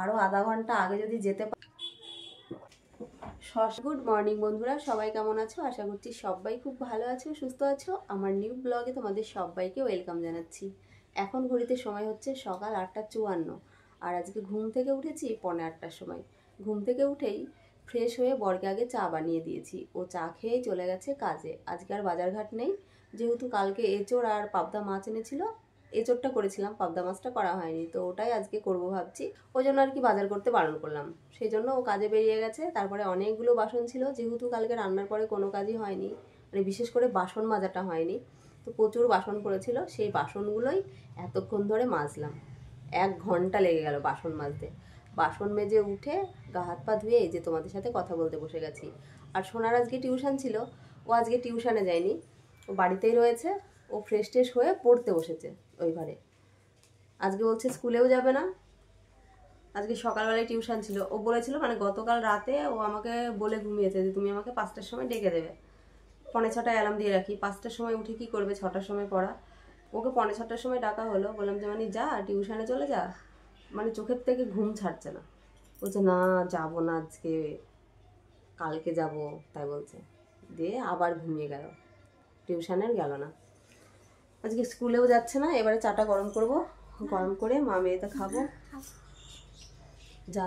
আরও আধা ঘন্টা আগে যদি যেতে গুড মর্নিং বন্ধুরা, সবাই কেমন আছো? আশা করছি সবাই খুব ভালো আছো, সুস্থ আছো। আমার নিউ ব্লগে তোমাদের সবাইকে ওয়েলকাম জানাচ্ছি। এখন ঘড়িতে সময় হচ্ছে সকাল 8:54, আর আজকে ঘুম থেকে উঠেছি 8:45টার সময়। ঘুম থেকে উঠেই ফ্রেশ হয়ে বরকে আগে চা বানিয়ে দিয়েছি, ও চা খেয়েই চলে গেছে কাজে। আজকে আর বাজারঘাট নেই, যেহেতু কালকে এঁচোড় আর পাবদা মাছ এনেছিল। এঁচোড়টা করেছিলাম, পাবদা মাছটা করা হয়নি, তো ওটাই আজকে করব ভাবছি। ওই জন্য আর কি বাজার করতে বারণ করলাম, সেই জন্য ও কাজে বেরিয়ে গেছে। তারপরে অনেকগুলো বাসন ছিল, যেহেতু কালকে রান্নার পরে কোনো কাজই হয়নি, মানে বিশেষ করে বাসন মাজাটা হয়নি, তো প্রচুর বাসন পড়েছিল। সেই বাসনগুলোই এতক্ষণ ধরে মাজলাম। 1 ঘন্টা লেগে গেল বাসন মাজতে। বাসন মেজে উঠে গা হাত পা ধুয়ে এই যে তোমাদের সাথে কথা বলতে বসে গেছি। আর সোনার আজকে টিউশন ছিল, ও আজকে টিউশনে যায়নি, ও বাড়িতেই রয়েছে। ও ফ্রেশ ট্রেশ হয়ে পড়তে বসেছে ওই ঘরে। আজকে বলছে স্কুলেও যাবে না, আজকে সকালবেলায় টিউশন ছিল। ও বলেছিল, মানে গতকাল রাতে ও আমাকে বলে ঘুমিয়েছে যে তুমি আমাকে 5টার সময় ডেকে দেবে। 5:45 অ্যালার্ম দিয়ে রাখি, 5টার সময় উঠে কি করবে, 6টার সময় পড়া। ওকে 5:45টার সময় ডাকা হলো, বললাম যে মানে যা টিউশনে চলে যা, মানে চোখের থেকে ঘুম ছাড়ছে না। বলছে না যাবো না আজকে, কালকে যাব, তাই বলছে। দিয়ে আবার ঘুমিয়ে গেল, টিউশনের গেল না। আজকে স্কুলেও যাচ্ছে না। এবারে চাটা গরম করব, গরম করে মা মেয়েতে খাবো। যা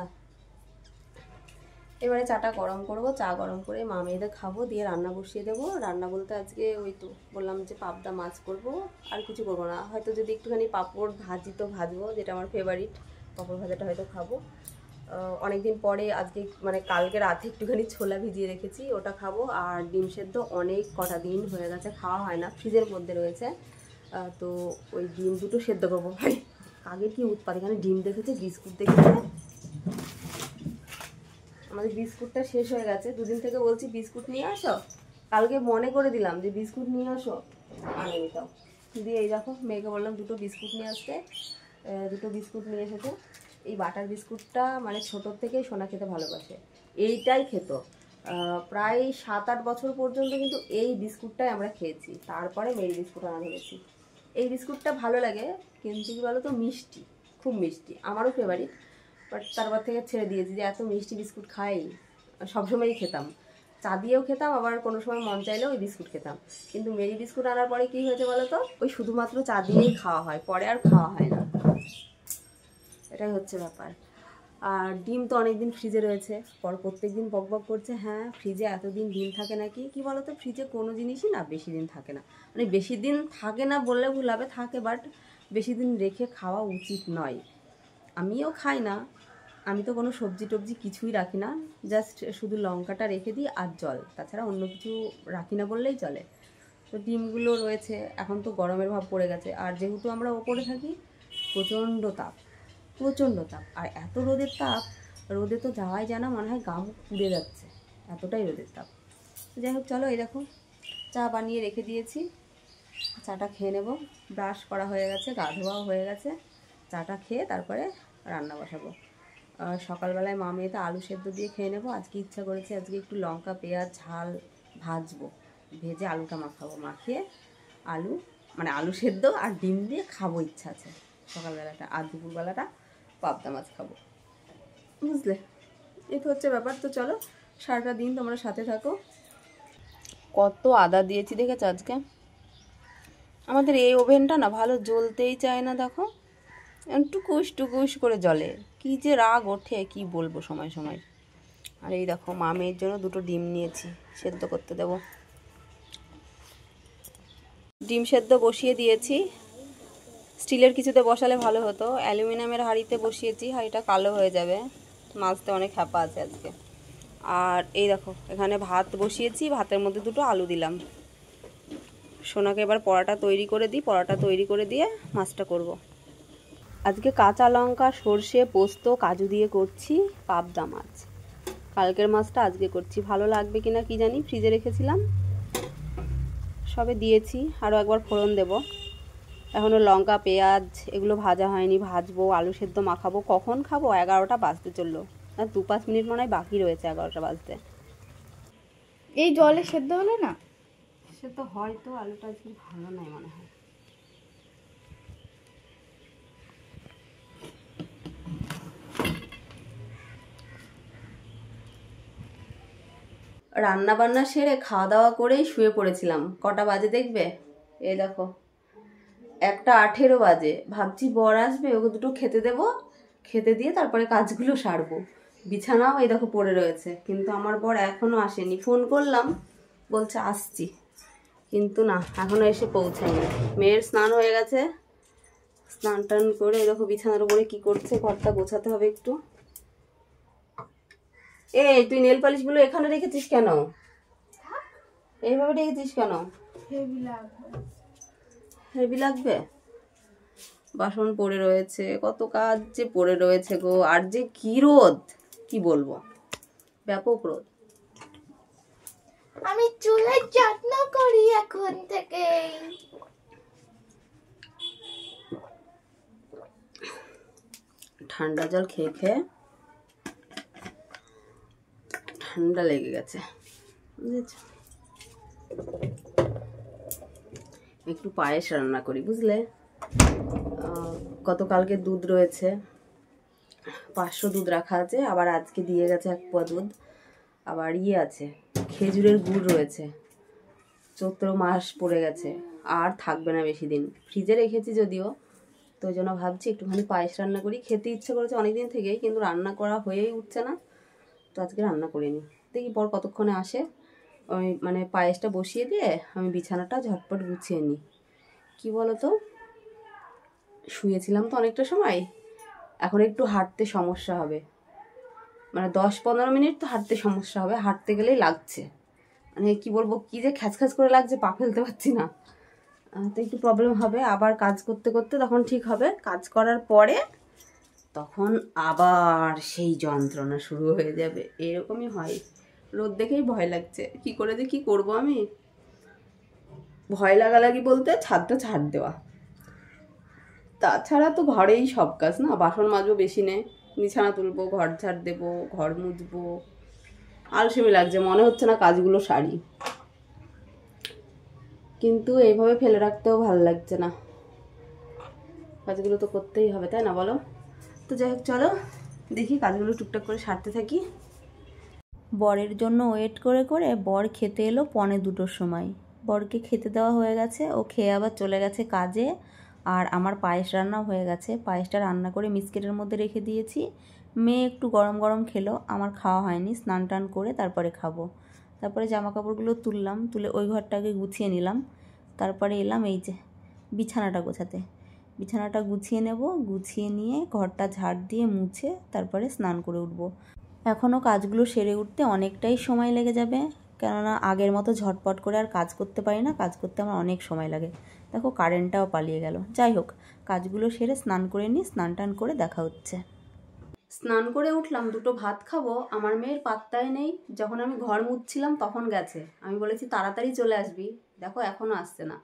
এবারে চাটা গরম করব, চা গরম করে মা মেয়েদের খাবো, দিয়ে রান্না বসিয়ে দেবো। রান্না বলতে আজকে ওই তো বললাম যে পাবদা মাছ করব, আর কিছু করবো না। হয়তো যদি একটুখানি পাঁপড় ভাজি তো ভাজবো, যেটা আমার ফেভারিট। পাঁপড় ভাজাটা হয়তো খাবো। অনেকদিন পরে আজকে, মানে কালকে রাতে একটুখানি ছোলা ভিজিয়ে রেখেছি, ওটা খাবো। আর ডিম সেদ্ধ অনেক কটা দিন হয়ে গেছে খাওয়া হয় না, ফ্রিজের মধ্যে রয়েছে। তো ওই ডিম দুটো সেদ্ধ করবো। ভাই কাকে কি উৎপাত, এখানে ডিম দেখেছে, বিস্কুট দেখেছে। আমাদের বিস্কুটটা শেষ হয়ে গেছে, দুদিন থেকে বলছি বিস্কুট নিয়ে আসো, কালকে মনে করে দিলাম যে বিস্কুট নিয়ে আসো, আনেনি তাও। দিয়ে এই দেখো মেয়েকে বললাম দুটো বিস্কুট নিয়ে আসতে, দুটো বিস্কুট নিয়ে এসেছে। এই বাটার বিস্কুটটা মানে ছোটোর থেকেই সোনা খেতে ভালোবাসে, এইটাই খেত। প্রায় 7-8 বছর পর্যন্ত কিন্তু এই বিস্কুটটাই আমরা খেয়েছি। তারপরে মেরি বিস্কুট আনা ধরেছি। এই বিস্কুটটা ভালো লাগে, কিন্তু কি বলো তো, মিষ্টি, খুব মিষ্টি, আমারও ফেভারিট। বাট তারপর থেকে ছেড়ে দিয়েছি, যে এত মিষ্টি বিস্কুট খাই। সবসময়ই খেতাম, চা দিয়েও খেতাম, আবার কোনো সময় মন চাইলেও ওই বিস্কুট খেতাম। কিন্তু মেরি বিস্কুট আনার পরে কি হয়েছে বলো তো, ওই শুধুমাত্র চা দিয়েই খাওয়া হয়, পরে আর খাওয়া হয় না। এটাই হচ্ছে ব্যাপার। আর ডিম তো অনেকদিন ফ্রিজে রয়েছে, প্রত্যেক দিন বক বক করছে, হ্যাঁ ফ্রিজে এতদিন ডিম থাকে নাকি। কি বলো তো, ফ্রিজে কোনো জিনিসই না বেশি দিন থাকে না, মানে বেশি দিন থাকে না বললে ভুল হবে, থাকে, বাট বেশি দিন রেখে খাওয়া উচিত নয়। আমিও খাই না, আমি তো কোনো সবজি টবজি কিছুই রাখি না, জাস্ট শুধু লঙ্কাটা রেখে দিই আর জল, তাছাড়া অন্য কিছু রাখি না বললেই চলে। তো ডিমগুলো রয়েছে, এখন তো গরমের ভাব পড়ে গেছে, আর যেহেতু আমরা ওপরে থাকি, প্রচণ্ড তাপ, প্রচণ্ড তাপ। আর এত রোদের তাপ, রোদে তো যাওয়াই যায় না, মনে হয় গা মুখ পুড়ে যাচ্ছে, এতটাই রোদের তাপ। যাই হোক চলো, এই দেখো চা বানিয়ে রেখে দিয়েছি, চাটা খেয়ে নেব। ব্রাশ করা হয়ে গেছে, গা ধোয়াও হয়ে গেছে, চাটা খেয়ে তারপরে রান্না বসাবো। সকালবেলায় মা মেয়েতে আলু সেদ্ধ দিয়ে খেয়ে নেবো। আজকে ইচ্ছা করেছে আজকে একটু লঙ্কা পেঁয়াজ ঝাল ভাজবো, ভেজে আলুটা মাখাবো, মাখিয়ে আলু, মানে আলু সেদ্ধ আর ডিম দিয়ে খাবো, ইচ্ছা আছে সকালবেলাটা। আর দুপুরবেলাটা পাবদা মাছ খাবো, বুঝলে। এই তো হচ্ছে ব্যাপার। তো চলো সারাটা দিন তোমরা সাথে থাকো। কত আদা দিয়েছি দেখেছো আজকে। আমাদের এই ওভেনটা না ভালো জ্বলতেই চায় না, দেখো টুকুস টুকুস করে জ্বলে, কি যে রাগ ওঠে কি বলবো সময় সময়। আর এই দেখো মা মেয়ের জন্য দুটো ডিম নিয়েছি, সেদ্ধ করতে দেব। ডিম সেদ্ধ বসিয়ে দিয়েছি, স্টিলের কিছুতে বসালে ভালো হতো, অ্যালুমিনিয়ামের হাঁড়িতে বসিয়েছি, হাঁড়িটা কালো হয়ে যাবে, মাছতে অনেক হ্যাপা আছে আজকে। আর এই দেখো এখানে ভাত বসিয়েছি, ভাতের মধ্যে দুটো আলু দিলাম। সোনাকে এবার পরোটা তৈরি করে দিই, পরোটা তৈরি করে দিয়ে মাছটা করব। আজকে কাঁচা লঙ্কা সর্ষে পোস্ত কাজু দিয়ে করছি পাবদা মাছ। কালকের মাছটা আজকে করছি, ভালো লাগবে কিনা কি জানি, ফ্রিজে রেখেছিলাম, সবে দিয়েছি, আরও একবার ফোড়ন দেব। এখনও লঙ্কা পেঁয়াজ এগুলো ভাজা হয়নি, ভাজবো, আলু সেদ্ধ মাখাবো। কখন খাবো, 11টা বাজতে চললো, আর 2-5 মিনিট মনে হয় বাকি রয়েছে 11টা বাজতে। এই জলে সেদ্ধ হলো না, সে তো হয়তো আলুটা আজকে ভালো নয় মনে হয়। রান্না বান্না সেরে খাওয়া দাওয়া করেই শুয়ে পড়েছিলাম। কটা বাজে দেখবে? এই দেখো 1:18 বাজে। ভাবছি বর আসবে, ওকে দুটো খেতে দেবো, খেতে দিয়ে তারপরে কাজগুলো সারবো। বিছানাও এই দেখো পড়ে রয়েছে, কিন্তু আমার বর এখনো আসেনি। ফোন করলাম, বলছে আসছি, কিন্তু না, এখনো এসে পৌঁছায়নি। মেয়ের স্নান হয়ে গেছে, স্নান টান করে এই দেখো বিছানার উপরে কি করছে, ঘরটা গোছাতে হবে একটু। এই তুই নেল পালিশ গুলো এখানে রেখেছিস কেন? এইভাবে রেখেছিস কেন? হেভি লাগবে। বাসন পড়ে রয়েছে, কত কাজ যে পড়ে রয়েছে গো। আর যে কি রোদ, কি বলবো, ব্যাপক রোদ। আমি চুলের যত্ন করি এখন থেকে। ঠান্ডা জল খেয়ে খেয়ে ঠান্ডা লেগে গেছে, বুঝেছ? একটু পায়েস রান্না করি, বুঝলে? গতকালকে দুধ রয়েছে, 500 দুধ রাখা আছে, আবার আজকে দিয়ে গেছে 1 পোয়া দুধ। আবার আছে, খেজুরের গুড় রয়েছে, চৈত্র মাস পড়ে গেছে, আর থাকবে না বেশি দিন। ফ্রিজে রেখেছি যদিও, তো ওই জন্য ভাবছি একটুখানি পায়েস রান্না করি। খেতে ইচ্ছে করেছে অনেকদিন থেকেই, কিন্তু রান্না করা হয়েই উঠছে না, তো আজকে রান্না করিনি। দেখি পর কতক্ষণে আসে। ওই মানে পায়েসটা বসিয়ে দিয়ে আমি বিছানাটা ঝটপট গুছিয়ে নিই। কী বলো তো, শুয়েছিলাম তো অনেকটা সময়, এখন একটু হাঁটতে সমস্যা হবে, মানে 10-15 মিনিট তো হাঁটতে সমস্যা হবে। হাঁটতে গেলেই লাগছে, মানে কি বলবো, কি যে খ্যাচ করে লাগছে, পা ফেলতে পারছি না, তো একটু প্রবলেম হবে। আবার কাজ করতে করতে তখন ঠিক হবে। কাজ করার পরে তখন আবার সেই যন্ত্রণা শুরু হয়ে যাবে, এরকমই হয়। রোদ দেখেই ভয় লাগছে, কি করে যে কি করবো আমি। ভয় লাগালাগি বলতে ছাদটা ছাড় দেওয়া, তাছাড়া তো ঘরেই সব কাজ না। বাসন মাজবো বেশি নেই, বিছানা তুলবো, ঘর ঝাড় দেবো, ঘর মুছবো। আলসেমি লাগছে, মনে হচ্ছে না কাজগুলো সারি, কিন্তু এইভাবে ফেলে রাখতেও ভালো লাগছে না। কাজগুলো তো করতেই হবে, তাই না বলো? তো যাই হোক, চলো দেখি কাজগুলো টুকটাক করে সারতে থাকি। বরের জন্য ওয়েট করে করে বর খেতে এলো 1:45 সময়। বরকে খেতে দেওয়া হয়ে গেছে, ও খেয়ে আবার চলে গেছে কাজে। আর আমার পায়েস রান্নাও হয়ে গেছে, পায়েসটা রান্না করে মিক্সিটের মধ্যে রেখে দিয়েছি। মেয়ে একটু গরম গরম খেলো, আমার খাওয়া হয়নি, স্নান টান করে তারপরে খাবো। তারপরে জামা কাপড়গুলো তুললাম, তুলে ওই ঘরটাকে গুছিয়ে নিলাম। তারপরে এলাম এই যে বিছানাটা গোছাতে। বিছানাটা গুছিয়ে নেব, গুছিয়ে নিয়ে ঘরটা ঝাড় দিয়ে মুছে তারপরে স্নান করে উঠবো। এখনও কাজগুলো সেরে উঠতে অনেকটাই সময় লেগে যাবে, কেননা আগের মতো ঝটপট করে আর কাজ করতে পারি না, কাজ করতে আমার অনেক সময় লাগে। দেখো কারেন্টটাও পালিয়ে গেল। যাই হোক, কাজগুলো সেরে স্নান করে নিই, স্নান টান করে দেখা হচ্ছে। স্নান করে উঠলাম, দুটো ভাত খাবো, আমার মেয়ের পাত্তাই নেই। যখন আমি ঘর মুছছিলাম তখন গেছে, আমি বলেছি তাড়াতাড়ি চলে আসবি, দেখো এখনও আসছে না।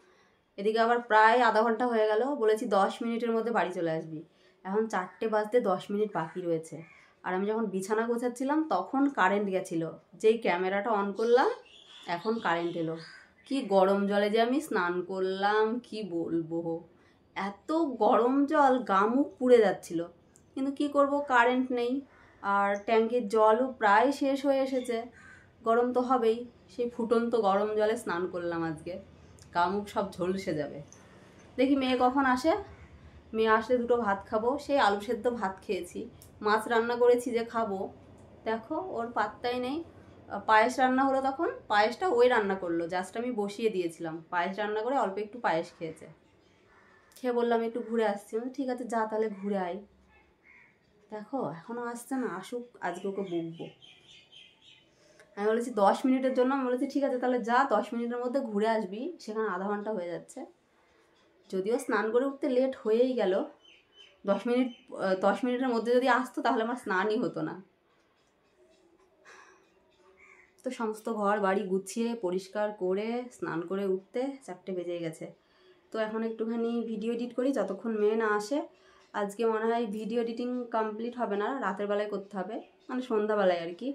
এদিকে আবার প্রায় আধা ঘন্টা হয়ে গেল, বলেছি 10 মিনিটের মধ্যে বাড়ি চলে আসবি, এখন 4টে বাজতে 10 মিনিট বাকি রয়েছে। আর আমি যখন বিছানা গোছাচ্ছিলাম তখন কারেন্ট গেছিলো, যেই ক্যামেরাটা অন করলাম এখন কারেন্ট এলো। কি গরম জলে যে আমি স্নান করলাম, কি বলবো, এত গরম জল, গা মুখ পুড়ে যাচ্ছিল। কিন্তু কি করব, কারেন্ট নেই, আর ট্যাঙ্কের জলও প্রায় শেষ হয়ে এসেছে, গরম তো হবেই। সেই ফুটন্ত গরম জলে স্নান করলাম আজকে, গা মুখ সব ঝলসে যাবে। দেখি মেয়ে কখন আসে, মেয়ে আসলে দুটো ভাত খাবো। সেই আলু সেদ্ধ ভাত খেয়েছি, মাছ রান্না করেছি যে খাবো, দেখো ওর পাত্তাই নেই। পায়েস রান্না হলো, তখন পায়েসটা ওই রান্না করলো, জাস্ট আমি বসিয়ে দিয়েছিলাম। পায়েস রান্না করে অল্প একটু পায়েস খেয়েছে, খেয়ে বললাম একটু ঘুরে আসছি। ঠিক আছে যা তাহলে ঘুরে আয়। দেখো এখনো আসছে না, আসুক, আজকে ওকে বকবো। আমি বলেছি 10 মিনিটের জন্য, আমি বলেছি ঠিক আছে তাহলে যা, 10 মিনিটের মধ্যে ঘুরে আসবি, সেখানে আধা ঘন্টা হয়ে যাচ্ছে। যদিও স্নান করে উঠতে লেট হয়েই গেল, 10 মিনিটের মধ্যে যদি আসতো তাহলে আমার স্নানই হতো না। তো সমস্ত ঘর বাড়ি গুছিয়ে পরিষ্কার করে স্নান করে উঠতে 4টে বেজে গেছে। তো এখন একটুখানি ভিডিও এডিট করি যতক্ষণ মেয়ে না আসে। আজকে মনে হয় ভিডিও এডিটিং কমপ্লিট হবে না, রাতের বেলায় করতে হবে, মানে সন্ধ্যাবেলায় আর কি।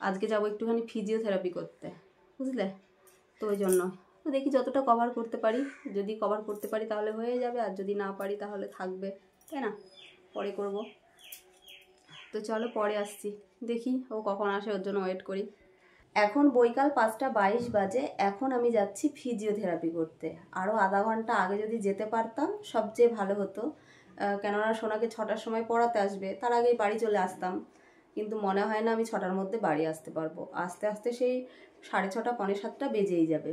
আজকে যাবো একটুখানি ফিজিওথেরাপি করতে, বুঝলে? তো ওই জন্য তো দেখি যতটা কভার করতে পারি, যদি কভার করতে পারি তাহলে হয়ে যাবে, আর যদি না পারি তাহলে থাকবে, তাই না, পরে করব। তো চলো পরে আসছি, দেখি ও কখন আসে, ওর জন্য ওয়েট করি। এখন বৈকাল 5:22 বাজে। এখন আমি যাচ্ছি ফিজিওথেরাপি করতে। আরও আধা ঘন্টা আগে যদি যেতে পারতাম সবচেয়ে ভালো হতো, কেননা সোনাকে 6টার সময় পড়াতে আসবে, তার আগেই বাড়ি চলে আসতাম। কিন্তু মনে হয় না আমি 6টার মধ্যে বাড়ি আসতে পারবো। আস্তে আস্তে সেই 6:30 6:45 বেজেই যাবে।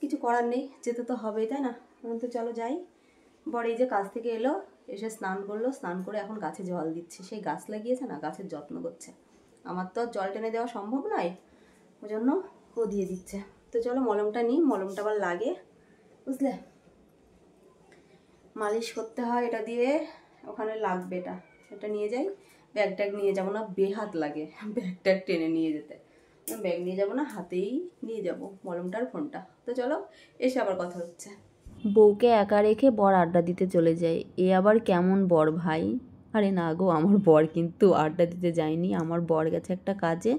কিছু করার নেই, যেতে তো হবেই, তাই না? তো চলো যাই। বড় এই যে কাজ থেকে এলো, এসে স্নান করলো, স্নান করে এখন গাছে জল দিচ্ছে। সেই গাছ লাগিয়েছে না, গাছের যত্ন করছে। আমার তো আর জল টেনে দেওয়া সম্ভব নয়, ওই জন্য ও দিয়ে দিচ্ছে। তো চলো মলমটা নিই, মলমটা আবার লাগে, বুঝলে, মালিশ করতে হয় এটা দিয়ে, ওখানে লাগবে। এটা নিয়ে যাই, ব্যাগ ট্যাগ নিয়ে যাবো না, বেহাত লাগে ব্যাগ ট্যাগ টেনে নিয়ে যেতে। ব্যাগ নিয়ে যাবো না, হাতেই নিয়ে যাব মলমটার ফোনটা। তো চলো এসে আবার কথা হচ্ছে। বউকে একা রেখে বর আড্ডা দিতে চলে যায়। এ আবার কেমন বর ভাই? আরে না গো, আমার বর কিন্তু আড্ডা দিতে যায়নি, আমার বর গেছে একটা কাজে।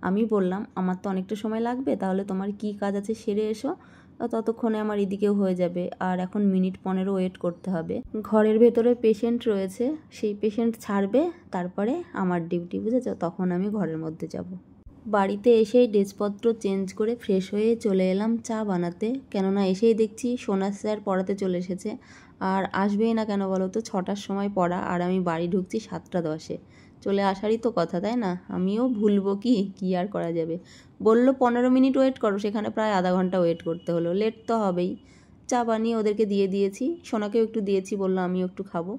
আমি বললাম আমার তো অনেকটা সময় লাগবে, তাহলে তোমার কি কাজ আছে সেরে এসো, ততক্ষণে আমার এদিকেও হয়ে যাবে। আর এখন মিনিট 15 ওয়েট করতে হবে। ঘরের ভেতরে পেশেন্ট রয়েছে, সেই পেশেন্ট ছাড়বে, তারপরে আমার ডিউটি, বুঝেছো? তখন আমি ঘরের মধ্যে যাব। বাড়িতে এসেই ড্রেসপত্র চেঞ্জ করে ফ্রেশ হয়ে চলে এলাম চা বানাতে, কেননা এসেই দেখছি সোনা স্যার পড়াতে চলে এসেছে। আর আসবেই না কেন বলো তো, 6টার সময় পড়া, আর আমি বাড়ি ঢুকছি 7:10। চলে আসারই তো কথা, তাই না? আমিও ভুলবো কি আর করা যাবে। বললো 15 মিনিট ওয়েট করো, সেখানে প্রায় আধা ঘন্টা ওয়েট করতে হলো, লেট তো হবেই। চা বানিয়ে ওদেরকে দিয়ে দিয়েছি, সোনাকেও একটু দিয়েছি, বললো আমিও একটু খাবো।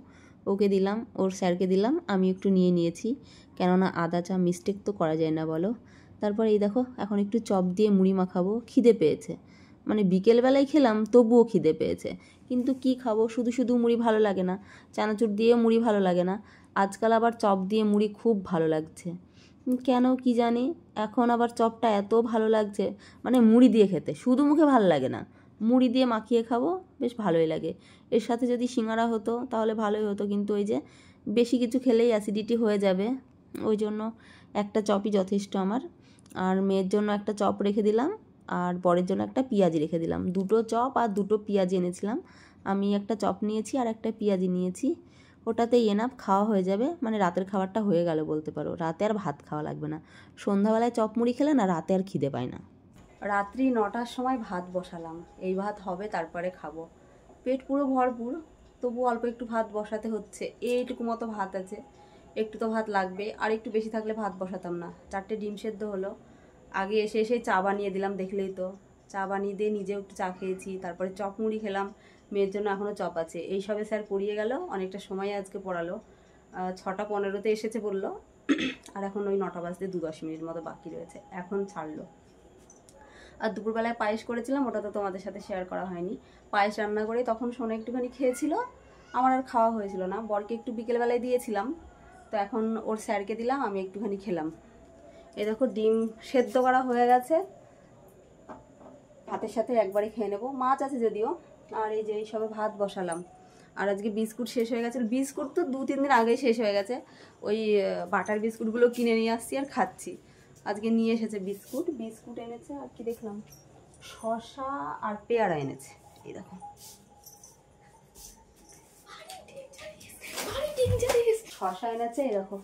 ওকে দিলাম, ওর স্যারকে দিলাম, আমি একটু নিয়েছি, কেননা আদা চা মিস্টেক তো করা যায় না বলো। তারপর এই দেখো এখন একটু চপ দিয়ে মুড়ি মাখাবো, খিদে পেয়েছে। মানে বিকেলবেলায় খেলাম তবুও খিদে পেয়েছে, কিন্তু কি খাবো, শুধু শুধু মুড়ি ভালো লাগে না, চানাচুর দিয়ে মুড়ি ভালো লাগে না। আজকাল আবার চপ দিয়ে মুড়ি খুব ভালো লাগছে, কেন কি জানি। এখন আবার চপটা এত ভালো লাগছে, মানে মুড়ি দিয়ে খেতে শুধু মুখে ভালো লাগে না, মুড়ি দিয়ে মাখিয়ে খাবো বেশ ভালোই লাগে। এর সাথে যদি সিঙ্গারা হতো তাহলে ভালোই হতো, কিন্তু ওই যে বেশি কিছু খেলেই অ্যাসিডিটি হয়ে যাবে, ওই জন্য একটা চপই যথেষ্ট আমার। আর মেয়ের জন্য একটা চপ রেখে দিলাম, আর বরের জন্য একটা পেঁয়াজি রেখে দিলাম। 2টো চপ আর 2টো পেঁয়াজি এনেছিলাম। আমি একটা চপ নিয়েছি আর একটা পেঁয়াজি নিয়েছি, ওটাতেই এনাফ, খাওয়া হয়ে যাবে। মানে রাতের খাবারটা হয়ে গেল বলতে পারো, রাতে আর ভাত খাওয়া লাগবে না। সন্ধ্যাবেলায় চপ মুড়ি খেলে না রাতে আর খিদে পায় না। রাত্রি 9টার সময় ভাত বসালাম, এই ভাত হবে তারপরে খাবো। পেট পুরো ভরপুর, তবু অল্প একটু ভাত বসাতে হচ্ছে। এইটুকু মতো ভাত আছে, একটু তো ভাত লাগবে, আর একটু বেশি থাকলে ভাত বসাতাম না। 4টে ডিম সেদ্ধ হলো, আগে এসে এসে চা বানিয়ে দিলাম, দেখলেই তো। চা বানিয়ে দিয়ে নিজেও একটু চা খেয়েছি, তারপরে চপ মুড়ি খেলাম। মেয়ের জন্য এখনও চপ আছে। এই সবে স্যার পড়িয়ে গেল, অনেকটা সময় আজকে পড়ালো। 6:15 এসেছে বললো, আর এখন ওই 9টা বাজতে 2-10 মিনিট মতো বাকি রয়েছে, এখন ছাড়লো। আর দুপুরবেলায় পায়েস করেছিলাম, ওটা তো তোমাদের সাথে শেয়ার করা হয়নি। পায়েস রান্না করে তখন সোনা একটুখানি খেয়েছিল, আমার আর খাওয়া হয়েছিল না। বরকে একটু বিকেলবেলায় দিয়েছিলাম, তো এখন ওর স্যারকে দিলাম, আমি একটুখানি খেলাম। এই দেখো ডিম সেদ্ধ করা হয়ে গেছে, ভাতের সাথে একবারে খেয়ে নেবো। মাছ আছে যদিও। আর এই যে এই সবে ভাত বসালাম। আর আজকে বিস্কুট শেষ হয়ে গেছে, বিস্কুট তো 2-3 দিন আগেই শেষ হয়ে গেছে। ওই বাটার বিস্কুটগুলো কিনে নিয়ে আসছি আর খাচ্ছি। আজকে নিয়ে এসেছে বিস্কুট এনেছে, আর কি দেখলাম শসা আর পেয়ারা এনেছে। এই দেখো শসা এনেছে, এই দেখো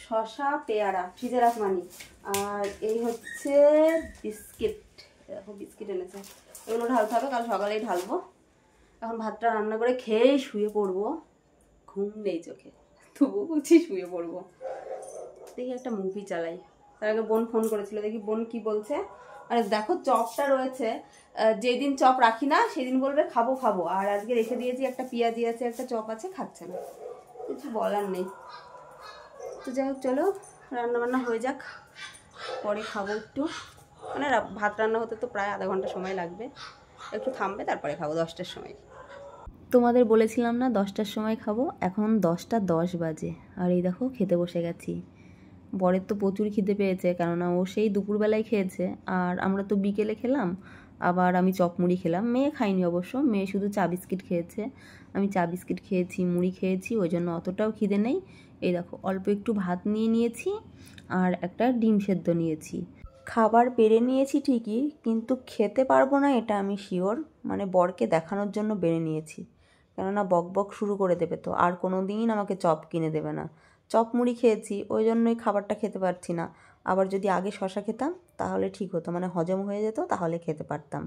শসা পেয়ারা ফ্রিজে রাখমানি। আর এই হচ্ছে বিস্কিট, দেখো বিস্কিট এনেছে, এগুলো ঢালতে হবে, কাল সকালেই ঢালবো। এখন ভাতটা রান্না করে খেয়েই শুয়ে পড়বো, ঘুম নেই চোখে, তবুও বলছি শুয়ে পড়বো। দেখি একটা মুভি চালাই। তার আগে বোন ফোন করেছিল, দেখি বোন কি বলছে। আরে দেখো চপটা রয়েছে, যেদিন চপ রাখি না সেদিন বলবে খাবো খাবো, আর আজকে রেখে দিয়েছি, একটা পেঁয়াজি আছে একটা চপ আছে, খাচ্ছে না, কিছু বলার নেই। তো যাই হোক চলো রান্নাবান্না হয়ে যাক, পরে খাবো একটু। মানে ভাত রান্না হতে তো প্রায় আধা ঘন্টা সময় লাগবে, একটু থামবে তারপরে খাবো 10টার সময়। তোমাদের বলেছিলাম না 10টার সময় খাবো, এখন 10টা 10 বাজে। আর এই দেখো খেতে বসে গেছি। বরের তো প্রচুর খিদে পেয়েছে, কেননা ও সেই দুপুরবেলায় খেয়েছে, আর আমরা তো বিকেলে খেলাম। আবার আমি চপ মুড়ি খেলাম, মেয়ে খাইনি অবশ্য, মেয়ে শুধু চা বিস্কিট খেয়েছে। আমি চা বিস্কিট খেয়েছি, মুড়ি খেয়েছি, ওই জন্য অতটাও খিদে নেই। এই দেখো অল্প একটু ভাত নিয়েছি, আর একটা ডিম সেদ্ধ নিয়েছি। খাবার বেড়ে নিয়েছি ঠিকই, কিন্তু খেতে পারবো না এটা আমি শিওর। মানে বরকে দেখানোর জন্য বেড়ে নিয়েছি, কেননা বক বক শুরু করে দেবে তো, আর কোনো দিন আমাকে চপ কিনে দেবে না। চপ মুড়ি খেয়েছি, ওই জন্যই খাবারটা খেতে পারছি না। আবার যদি আগে শশা খেতাম তাহলে ঠিক হতো, মানে হজম হয়ে যেত, তাহলে খেতে পারতাম।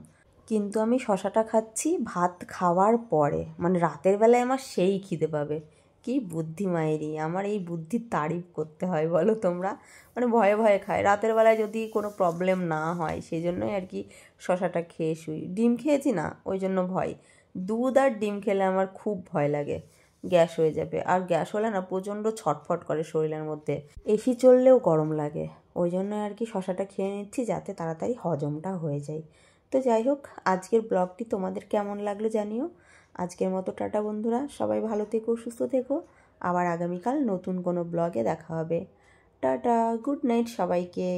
কিন্তু আমি শশাটা খাচ্ছি ভাত খাওয়ার পরে, মানে রাতের বেলায় আমার সেই খিদে পাবে। কি বুদ্ধি মায়েরই, আমার এই বুদ্ধির তারিফ করতে হয় বলো তোমরা। মানে ভয়ে ভয়ে খায়, রাতের বেলায় যদি কোনো প্রবলেম না হয় সেই জন্যই আর কি শশাটা খেয়ে শুই। ডিম খেয়েছি না, ওই জন্য ভয়। দুধ আর ডিম খেলে আমার খুব ভয় লাগে গ্যাস হয়ে যাবে, আর গ্যাস হলে না প্রচণ্ড ছটফট করে শরীরের মধ্যে, এসি চললেও গরম লাগে। ওই জন্য আর কি শশাটা খেয়ে নিচ্ছি যাতে তাড়াতাড়ি হজমটা হয়ে যায়। তো যাই হোক, আজকের ব্লগটি তোমাদের কেমন লাগলো জানিও। আজকের মতো টাটা বন্ধুরা, সবাই ভালো থেকো, সুস্থ থেকো। আবার আগামীকাল নতুন কোনো ব্লগে দেখা হবে। টাটা, গুড নাইট সবাইকে।